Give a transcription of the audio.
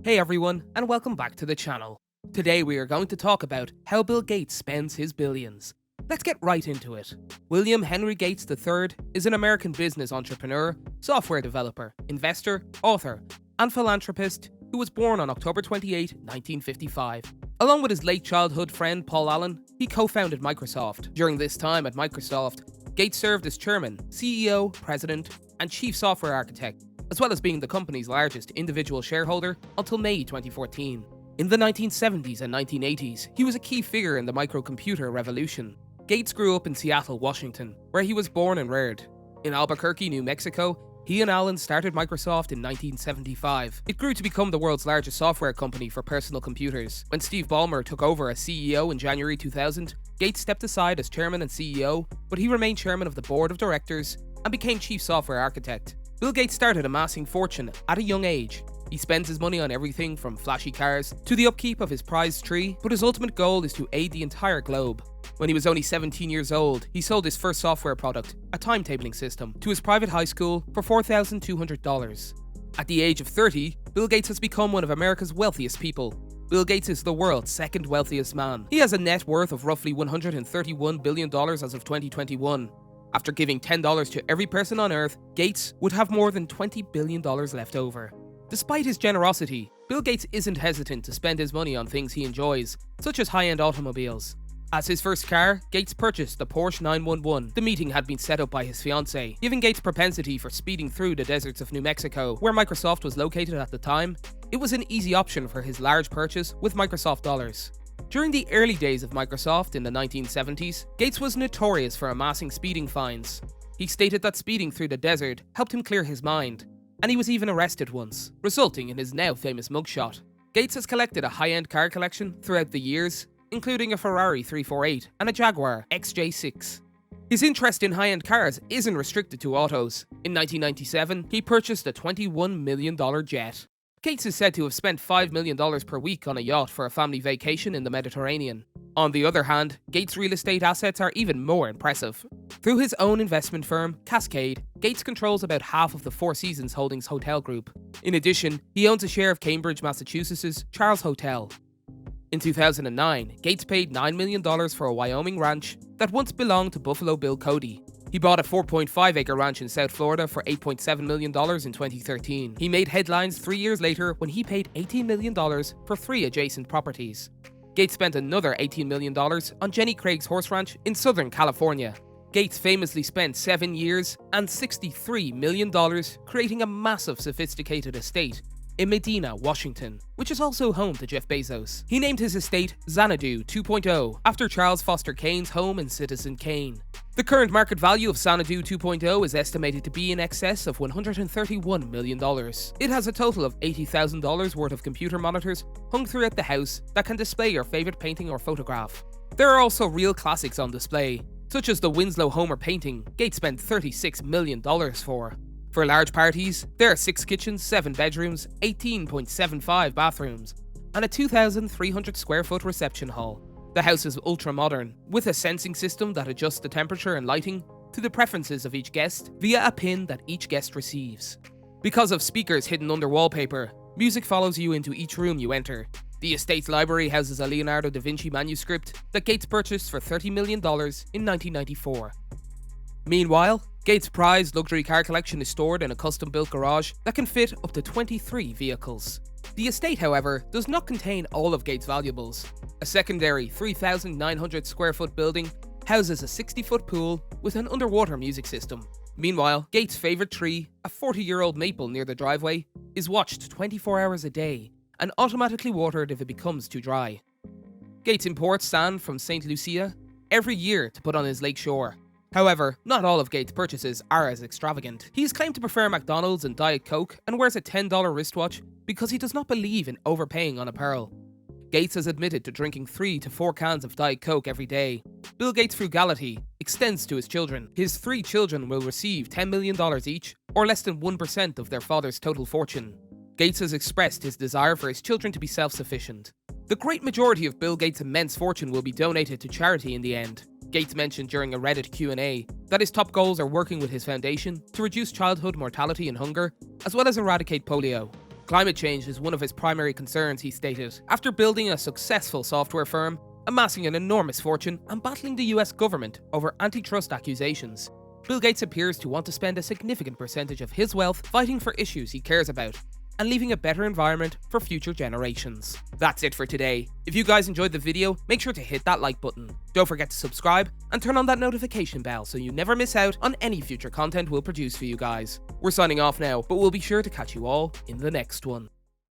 Hey everyone, and welcome back to the channel. Today we are going to talk about how Bill Gates spends his billions. Let's get right into it. William Henry Gates III is an American business entrepreneur, software developer, investor, author, and philanthropist who was born on October 28, 1955. Along with his late childhood friend Paul Allen, he co-founded Microsoft. During this time at Microsoft, Gates served as chairman, CEO, president, and chief software architect, as well as being the company's largest individual shareholder until May 2014. In the 1970s and 1980s, he was a key figure in the microcomputer revolution. Gates grew up in Seattle, Washington, where he was born and reared. In Albuquerque, New Mexico, he and Allen started Microsoft in 1975. It grew to become the world's largest software company for personal computers. When Steve Ballmer took over as CEO in January 2000, Gates stepped aside as chairman and CEO, but he remained chairman of the board of directors and became chief software architect. Bill Gates started amassing fortune at a young age. He spends his money on everything from flashy cars to the upkeep of his prized tree, but his ultimate goal is to aid the entire globe. When he was only 17 years old, he sold his first software product, a timetabling system, to his private high school for $4,200. At the age of 30, Bill Gates has become one of America's wealthiest people. Bill Gates is the world's second wealthiest man. He has a net worth of roughly $131 billion as of 2021. After giving $10 to every person on Earth, Gates would have more than $20 billion left over. Despite his generosity, Bill Gates isn't hesitant to spend his money on things he enjoys, such as high-end automobiles. As his first car, Gates purchased the Porsche 911. The meeting had been set up by his fiancée. Given Gates' propensity for speeding through the deserts of New Mexico, where Microsoft was located at the time, it was an easy option for his large purchase with Microsoft dollars. During the early days of Microsoft in the 1970s, Gates was notorious for amassing speeding fines. He stated that speeding through the desert helped him clear his mind, and he was even arrested once, resulting in his now famous mugshot. Gates has collected a high-end car collection throughout the years, including a Ferrari 348 and a Jaguar XJ6. His interest in high-end cars isn't restricted to autos. In 1997, he purchased a $21 million jet. Gates is said to have spent $5 million per week on a yacht for a family vacation in the Mediterranean. On the other hand, Gates' real estate assets are even more impressive. Through his own investment firm, Cascade, Gates controls about half of the Four Seasons Holdings hotel group. In addition, he owns a share of Cambridge, Massachusetts' Charles Hotel. In 2009, Gates paid $9 million for a Wyoming ranch that once belonged to Buffalo Bill Cody. He bought a 4.5-acre ranch in South Florida for $8.7 million in 2013. He made headlines 3 years later when he paid $18 million for 3 adjacent properties. Gates spent another $18 million on Jenny Craig's horse ranch in Southern California. Gates famously spent 7 years and $63 million creating a massive sophisticated estate in Medina, Washington, which is also home to Jeff Bezos. He named his estate Xanadu 2.0 after Charles Foster Kane's home in Citizen Kane. The current market value of Xanadu 2.0 is estimated to be in excess of $131 million. It has a total of $80,000 worth of computer monitors hung throughout the house that can display your favorite painting or photograph. There are also real classics on display, such as the Winslow Homer painting Gates spent $36 million for. For large parties, there are 6 kitchens, 7 bedrooms, 18.75 bathrooms, and a 2,300 square foot reception hall. The house is ultra-modern, with a sensing system that adjusts the temperature and lighting to the preferences of each guest via a pin that each guest receives. Because of speakers hidden under wallpaper, music follows you into each room you enter. The estate's library houses a Leonardo da Vinci manuscript that Gates purchased for $30 million in 1994. Meanwhile, Gates' prized luxury car collection is stored in a custom-built garage that can fit up to 23 vehicles. The estate, however, does not contain all of Gates' valuables. A secondary 3,900 square foot building houses a 60-foot pool with an underwater music system. Meanwhile, Gates' favorite tree, a 40-year-old maple near the driveway, is watched 24 hours a day and automatically watered if it becomes too dry. Gates imports sand from St. Lucia every year to put on his lake shore. However, not all of Gates' purchases are as extravagant. He is claimed to prefer McDonald's and Diet Coke and wears a $10 wristwatch because he does not believe in overpaying on apparel. Gates has admitted to drinking 3 to 4 cans of Diet Coke every day. Bill Gates' frugality extends to his children. His 3 children will receive $10 million each, or less than 1% of their father's total fortune. Gates has expressed his desire for his children to be self-sufficient. The great majority of Bill Gates' immense fortune will be donated to charity in the end. Gates mentioned during a Reddit Q&A that his top goals are working with his foundation to reduce childhood mortality and hunger, as well as eradicate polio. Climate change is one of his primary concerns, he stated, after building a successful software firm, amassing an enormous fortune, and battling the US government over antitrust accusations. Bill Gates appears to want to spend a significant percentage of his wealth fighting for issues he cares about, and leaving a better environment for future generations. That's it for today. If you guys enjoyed the video, make sure to hit that like button. Don't forget to subscribe and turn on that notification bell so you never miss out on any future content we'll produce for you guys. We're signing off now, but we'll be sure to catch you all in the next one.